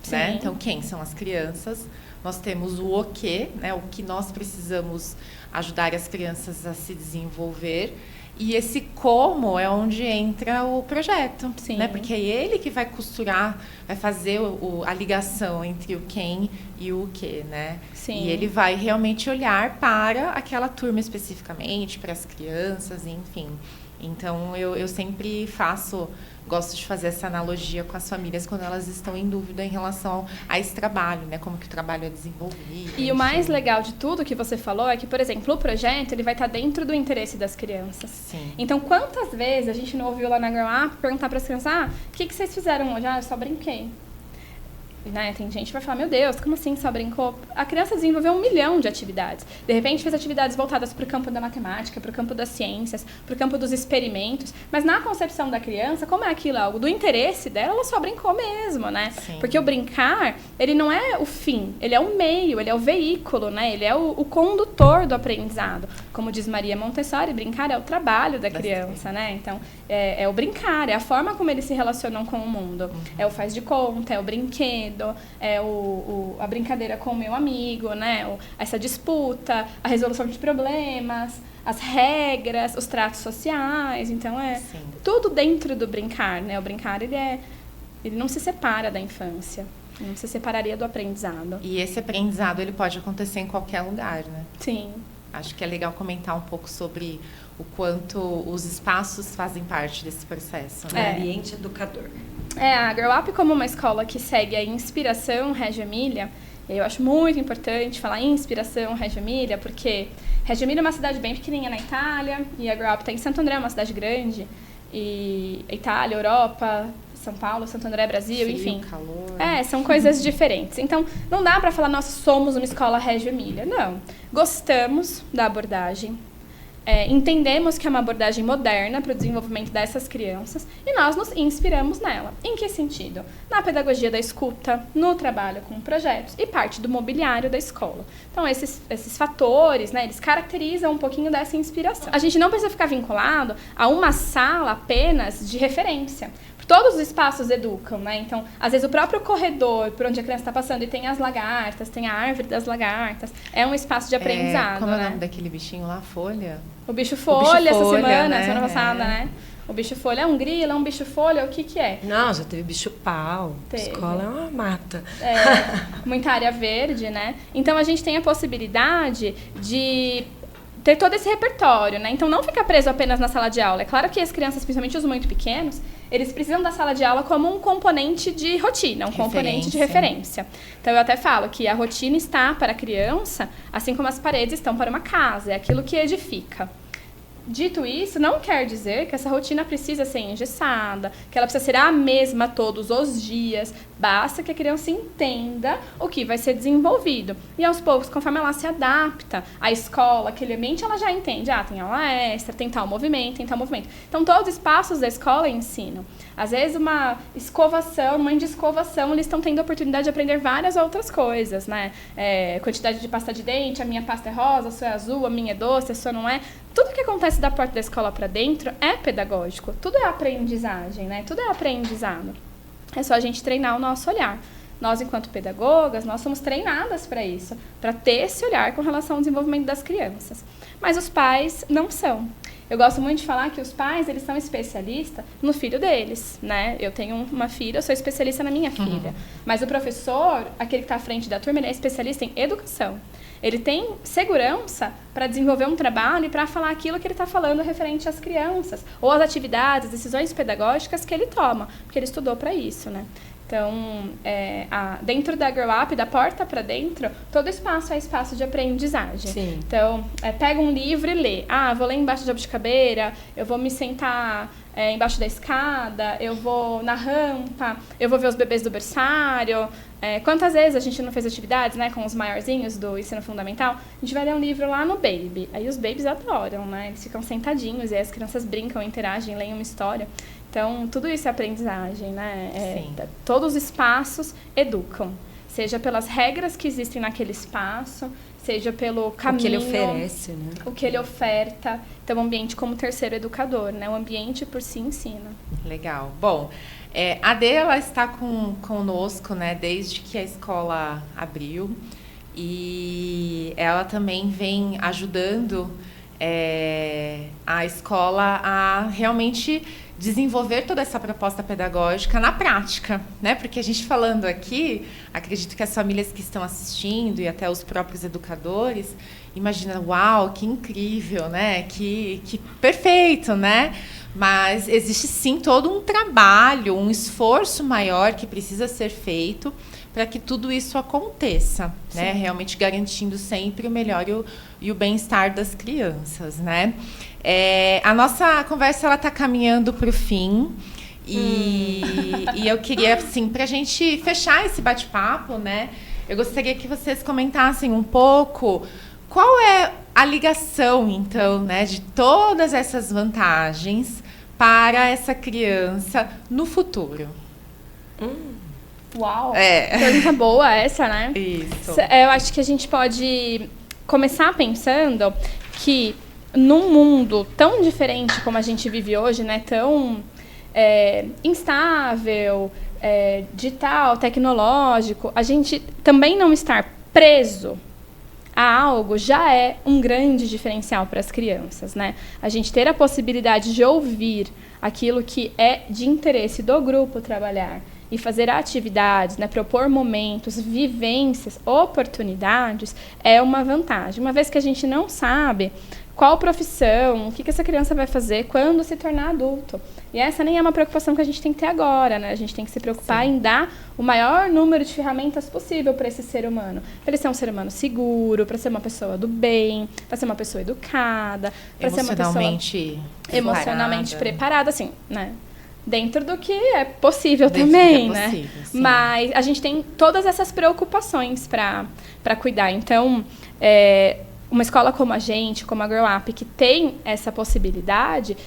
né? Então, quem são as crianças. Nós temos o quê, né? O que nós precisamos ajudar as crianças a se desenvolver. E esse como é onde entra o projeto, né? Porque é ele que vai costurar, vai fazer a ligação entre o quem e o que, né? Sim. E ele vai realmente olhar para aquela turma especificamente, para as crianças, enfim. Então, eu sempre gosto de fazer essa analogia com as famílias quando elas estão em dúvida em relação a esse trabalho, né? Como que o trabalho é desenvolvido. E o mais legal de tudo que você falou é que, por exemplo, o projeto ele vai estar dentro do interesse das crianças. Sim. Então, quantas vezes a gente não ouviu lá na Grow Up perguntar para as crianças, o que vocês fizeram hoje? Eu só brinquei. Né? Tem gente que vai falar, meu Deus, como assim só brincou? A criança desenvolveu 1 milhão de atividades. De repente fez atividades voltadas para o campo da matemática, para o campo das ciências, para o campo dos experimentos. Mas na concepção da criança, como é aquilo algo do interesse dela, ela só brincou mesmo, né? Sim. Porque o brincar, ele não é o fim, ele é o meio, ele é o veículo, né? Ele é o condutor do aprendizado. Como diz Maria Montessori, brincar é o trabalho da criança, né? Então, é o brincar, é a forma como eles se relacionam com o mundo. É o faz de conta, é o brinquedo, é a brincadeira com o meu amigo, né? Essa disputa, a resolução de problemas, as regras, os tratos sociais. Então, tudo dentro do brincar, né? O brincar, ele não se separa da infância. Não se separaria do aprendizado. E esse aprendizado, ele pode acontecer em qualquer lugar, né? Sim. Acho que é legal comentar um pouco sobre o quanto os espaços fazem parte desse processo, né? Ambiente educador. A Grow Up, como uma escola que segue a inspiração Reggio Emília, eu acho muito importante falar em inspiração Reggio Emília, porque Reggio Emília é uma cidade bem pequenininha na Itália, e a Grow Up está em Santo André, uma cidade grande, e Itália, Europa, São Paulo, Santo André, Brasil, Frio, enfim. calor. São coisas diferentes. Então, não dá para falar, nossa, somos uma escola Reggio Emília. Não. Gostamos da abordagem. Entendemos que é uma abordagem moderna para o desenvolvimento dessas crianças e nós nos inspiramos nela. Em que sentido? Na pedagogia da escuta, no trabalho com projetos e parte do mobiliário da escola. Então, esses fatores, né, eles caracterizam um pouquinho dessa inspiração. A gente não precisa ficar vinculado a uma sala apenas de referência. Todos os espaços educam, né? Então, às vezes, o próprio corredor por onde a criança está passando e tem as lagartas, tem a árvore das lagartas, é um espaço de aprendizado, como é o né? nome daquele bichinho lá? Folha? O bicho-folha, essa semana, né? semana passada, né? O bicho-folha é um grilo, é um bicho-folha, o que que é? Não, já teve bicho-pau. Escola é uma mata. Muita área verde, né? Então, a gente tem a possibilidade de ter todo esse repertório, né? Então, não ficar preso apenas na sala de aula. É claro que as crianças, principalmente os muito pequenos, eles precisam da sala de aula como um componente de rotina, componente de referência. Então, eu até falo que a rotina está para a criança, assim como as paredes estão para uma casa, é aquilo que edifica. Dito isso, não quer dizer que essa rotina precisa ser engessada, que ela precisa ser a mesma todos os dias. Basta que a criança entenda o que vai ser desenvolvido. E aos poucos, conforme ela se adapta à escola, aquele ambiente, ela já entende. Tem aula extra, tem tal movimento, tem tal movimento. Então, todos os espaços da escola ensinam. Às vezes, uma mãe de escovação, eles estão tendo a oportunidade de aprender várias outras coisas, né? Quantidade de pasta de dente, a minha pasta é rosa, a sua é azul, a minha é doce, a sua não é. Tudo que acontece da porta da escola para dentro é pedagógico. Tudo é aprendizagem, né? Tudo é aprendizado. É só a gente treinar o nosso olhar. nós, enquanto pedagogas, nós somos treinadas para isso, para ter esse olhar com relação ao desenvolvimento das crianças. Mas os pais não são. Eu gosto muito de falar que os pais, eles são especialistas no filho deles, né? Eu tenho uma filha, eu sou especialista na minha filha. Mas o professor, aquele que está à frente da turma, ele é especialista em educação. Ele tem segurança para desenvolver um trabalho e para falar aquilo que ele está falando referente às crianças, ou às atividades, decisões pedagógicas que ele toma, porque ele estudou para isso, né? Então, dentro da Grow Up, da porta para dentro, todo espaço é espaço de aprendizagem. Sim. Então, pega um livro e lê. Vou ler embaixo de jabuticabeira, eu vou me sentar embaixo da escada, eu vou na rampa, eu vou ver os bebês do berçário. Quantas vezes a gente não fez atividades, né, com os maiorzinhos do ensino fundamental? A gente vai ler um livro lá no Baby. Aí os babies adoram, né? Eles ficam sentadinhos e aí as crianças brincam, interagem, leem uma história. Então, tudo isso é aprendizagem, né? Todos os espaços educam. Seja pelas regras que existem naquele espaço, seja pelo caminho... O que ele oferece, né? O que ele oferta. Então, o ambiente como terceiro educador, né? O ambiente por si ensina. Legal. Bom, a Adê, ela está conosco, né? Desde que a escola abriu. E ela também vem ajudando a escola a realmente desenvolver toda essa proposta pedagógica na prática, né? Porque a gente falando aqui, acredito que as famílias que estão assistindo e até os próprios educadores imaginam, uau, que incrível, né? Que perfeito, né? Mas existe sim todo um trabalho, um esforço maior que precisa ser feito para que tudo isso aconteça, né? Realmente garantindo sempre o melhor e o bem-estar das crianças, né? A nossa conversa ela está caminhando para o fim e eu queria, assim, para a gente fechar esse bate-papo, né? Eu gostaria que vocês comentassem um pouco qual é a ligação, então, né, de todas essas vantagens para essa criança no futuro. Uau! Pergunta boa essa, né? Isso. Eu acho que a gente pode começar pensando que num mundo tão diferente como a gente vive hoje, né, tão instável, digital, tecnológico, a gente também não estar preso a algo já é um grande diferencial para as crianças, né? A gente ter a possibilidade de ouvir aquilo que é de interesse do grupo trabalhar e fazer atividades, né, propor momentos, vivências, oportunidades, é uma vantagem. Uma vez que a gente não sabe qual profissão, o que essa criança vai fazer quando se tornar adulto. E essa nem é uma preocupação que a gente tem que ter agora, né? A gente tem que se preocupar em dar o maior número de ferramentas possível para esse ser humano. Para ele ser um ser humano seguro, para ser uma pessoa do bem, para ser uma pessoa educada, para ser uma pessoa emocionalmente preparada, assim, né? Dentro do que é possível também, né? Sim. Mas a gente tem todas essas preocupações para cuidar. Então, uma escola como a gente, como a Grow Up, que tem essa possibilidade,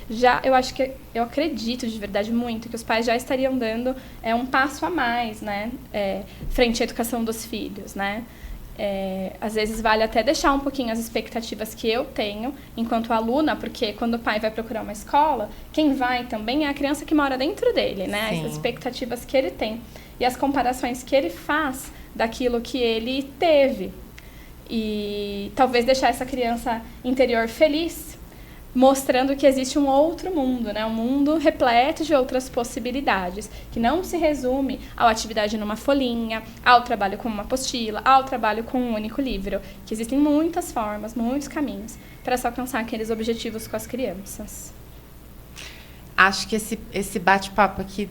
eu acredito de verdade muito que os pais já estariam dando um passo a mais, né? Frente à educação dos filhos, né? Às vezes vale até deixar um pouquinho as expectativas que eu tenho enquanto aluna, porque quando o pai vai procurar uma escola, quem vai também é a criança que mora dentro dele, né? Sim. As expectativas que ele tem e as comparações que ele faz daquilo que ele teve. E talvez deixar essa criança interior feliz, mostrando que existe um outro mundo, né? Um mundo repleto de outras possibilidades, que não se resume à atividade numa folhinha, ao trabalho com uma apostila, ao trabalho com um único livro, que existem muitas formas, muitos caminhos para se alcançar aqueles objetivos com as crianças. Acho que esse bate-papo aqui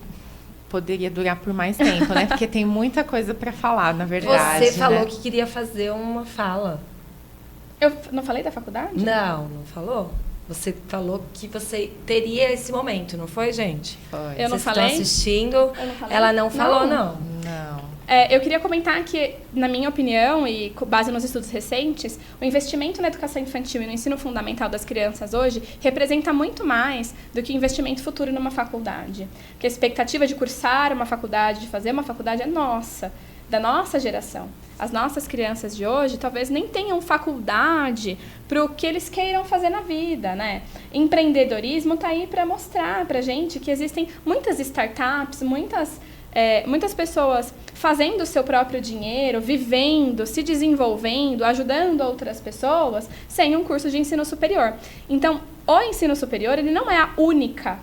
poderia durar por mais tempo, né? Porque tem muita coisa para falar, na verdade. Você falou, né? que queria fazer uma fala. Eu não falei da faculdade? Não falou? Você falou que você teria esse momento, não foi, gente? Foi. Eu não Vocês falei? estão assistindo. Eu não falei? Ela não falou, não. Não. Eu queria comentar que, na minha opinião, e com base nos estudos recentes, o investimento na educação infantil e no ensino fundamental das crianças hoje representa muito mais do que o investimento futuro numa faculdade. Porque a expectativa de cursar uma faculdade, de fazer uma faculdade é nossa, da nossa geração. As nossas crianças de hoje talvez nem tenham faculdade para o que eles queiram fazer na vida, né? Empreendedorismo está aí para mostrar para a gente que existem muitas startups, muitas muitas pessoas fazendo o seu próprio dinheiro, vivendo, se desenvolvendo, ajudando outras pessoas, sem um curso de ensino superior. Então, o ensino superior, ele não é a única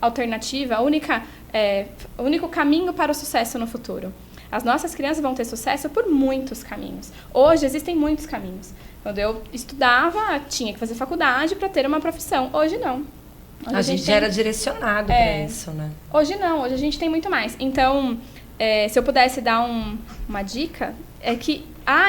alternativa, o único caminho para o sucesso no futuro. As nossas crianças vão ter sucesso por muitos caminhos. Hoje existem muitos caminhos. Quando eu estudava, tinha que fazer faculdade para ter uma profissão. Hoje não. Hoje a gente já era direcionado para isso, né? Hoje não, hoje a gente tem muito mais. Então, se eu pudesse dar uma dica, é que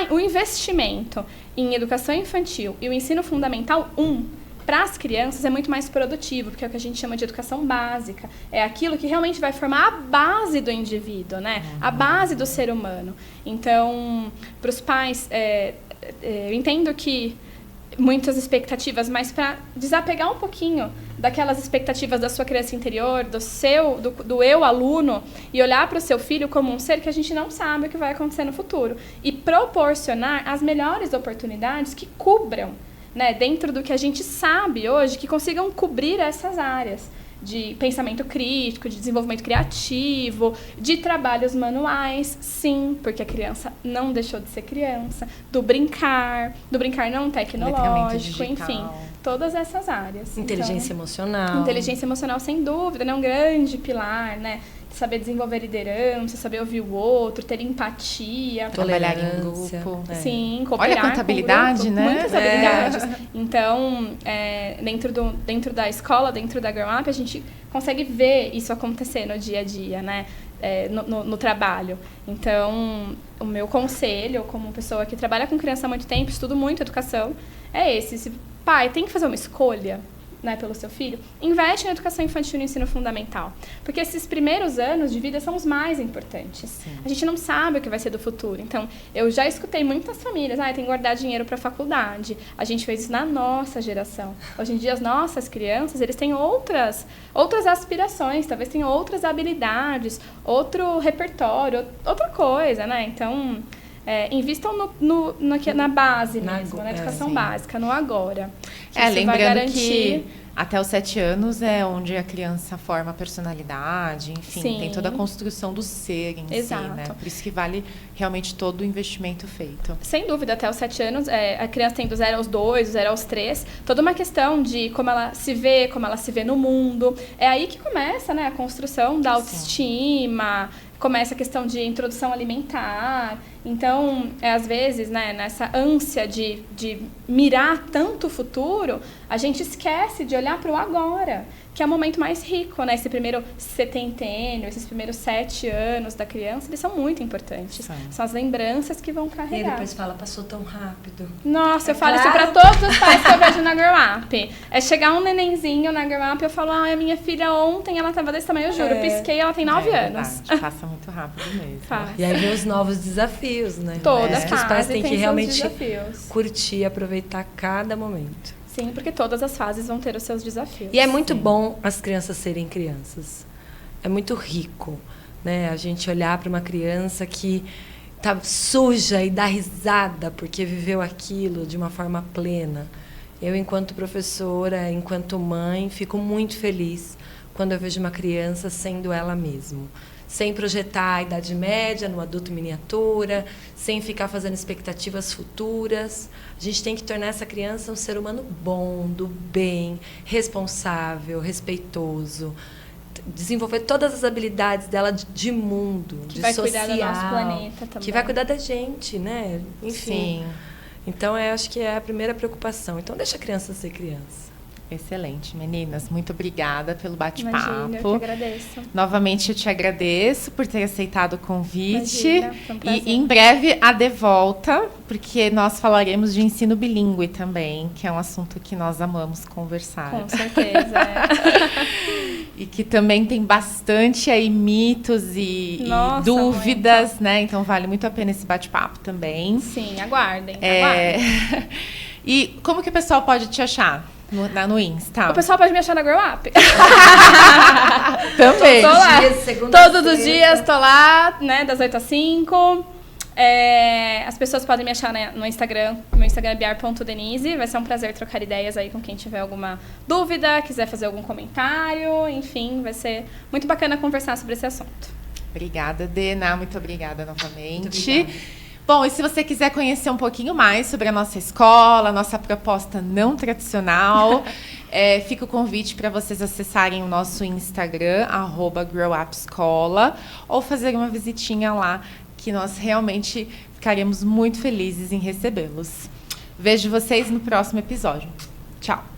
o investimento em educação infantil e o ensino fundamental 1, para as crianças é muito mais produtivo, porque é o que a gente chama de educação básica. É aquilo que realmente vai formar a base do indivíduo, né? A base do ser humano. Então, para os pais, eu entendo que muitas expectativas, mas para desapegar um pouquinho daquelas expectativas da sua criança interior, do eu aluno, e olhar para o seu filho como um ser que a gente não sabe o que vai acontecer no futuro. E proporcionar as melhores oportunidades que cubram, né, dentro do que a gente sabe hoje, que consigam cobrir essas áreas de pensamento crítico, de desenvolvimento criativo, de trabalhos manuais, sim, porque a criança não deixou de ser criança, do brincar não tecnológico, enfim, todas essas áreas. Inteligência emocional. Inteligência emocional, sem dúvida, né, um grande pilar, né? Saber desenvolver liderança, saber ouvir o outro, ter empatia. Trabalhar em grupo. Sim, cooperar. Olha quanta habilidade, né? Muitas habilidades. Então, dentro da escola, dentro da Grow Up, a gente consegue ver isso acontecer no dia a dia, né? No trabalho. Então, o meu conselho, como pessoa que trabalha com criança há muito tempo, estudo muito educação, é esse. Se pai tem que fazer uma escolha, né, pelo seu filho, investe na educação infantil e no ensino fundamental. Porque esses primeiros anos de vida são os mais importantes. Sim. A gente não sabe o que vai ser do futuro. Então, eu já escutei muitas famílias, tem que guardar dinheiro para a faculdade. A gente fez isso na nossa geração. Hoje em dia, as nossas crianças, eles têm outras aspirações, talvez tenham outras habilidades, outro repertório, outra coisa, né? Então, invistam na base mesmo, na educação básica, no agora. Lembrando que até os 7 anos é onde a criança forma a personalidade, enfim, sim, tem toda a construção do ser em Exato. Si, né? Por isso que vale realmente todo o investimento feito. Sem dúvida, até os 7 anos, a criança tem do 0 aos 2, do 0 aos 3, toda uma questão de como ela se vê no mundo. É aí que começa, né, a construção da autoestima, sim, começa a questão de introdução alimentar. Então, às vezes, né, nessa ânsia de mirar tanto o futuro, a gente esquece de olhar para o agora, que é o momento mais rico, né? Esse primeiro setentênio, esses primeiros 7 anos da criança, eles são muito importantes. Sim. São as lembranças que vão carregar. E depois fala, passou tão rápido. Nossa, eu falo isso para todos os pais que eu vejo na Grow Up. É chegar um nenenzinho na Grow Up, eu falo, a minha filha ontem, ela estava desse tamanho, eu juro, pisquei, ela tem 9 anos. Verdade, passa muito rápido mesmo. E aí vem os novos desafios, né? Todas que os pais têm que realmente curtir, aproveitar cada momento. Sim, porque todas as fases vão ter os seus desafios. E é muito bom as crianças serem crianças. É muito rico, né? A gente olhar para uma criança que tá suja e dá risada porque viveu aquilo de uma forma plena. Eu, enquanto professora, enquanto mãe, fico muito feliz quando eu vejo uma criança sendo ela mesma. Sem projetar a idade média no adulto miniatura, sem ficar fazendo expectativas futuras. A gente tem que tornar essa criança um ser humano bom, do bem, responsável, respeitoso, desenvolver todas as habilidades dela de mundo, de social. Que vai cuidar do nosso planeta também. Que vai cuidar da gente, né? Enfim. Sim. Então, eu acho que é a primeira preocupação. Então, deixa a criança ser criança. Excelente, meninas. Muito obrigada pelo bate-papo. Imagina, eu que agradeço. Novamente, eu te agradeço por ter aceitado o convite. Imagina, foi um prazer. E em breve a de volta, porque nós falaremos de ensino bilíngue também, que é um assunto que nós amamos conversar. Com certeza. E que também tem bastante aí mitos e dúvidas, muito, né? Então vale muito a pena esse bate-papo também. Sim, aguardem. E como que o pessoal pode te achar? No Insta. O pessoal pode me achar na Grow Up. Também. Tô lá. Todos os dias tô lá, né? Das 8 às 5. As pessoas podem me achar no Instagram. Meu Instagram é biar.denise. Vai ser um prazer trocar ideias aí com quem tiver alguma dúvida, quiser fazer algum comentário. Enfim, vai ser muito bacana conversar sobre esse assunto. Obrigada, Dena. Muito obrigada novamente. Muito obrigada. Bom, e se você quiser conhecer um pouquinho mais sobre a nossa escola, nossa proposta não tradicional, fica o convite para vocês acessarem o nosso Instagram, @growupescola, ou fazer uma visitinha lá, que nós realmente ficaremos muito felizes em recebê-los. Vejo vocês no próximo episódio. Tchau!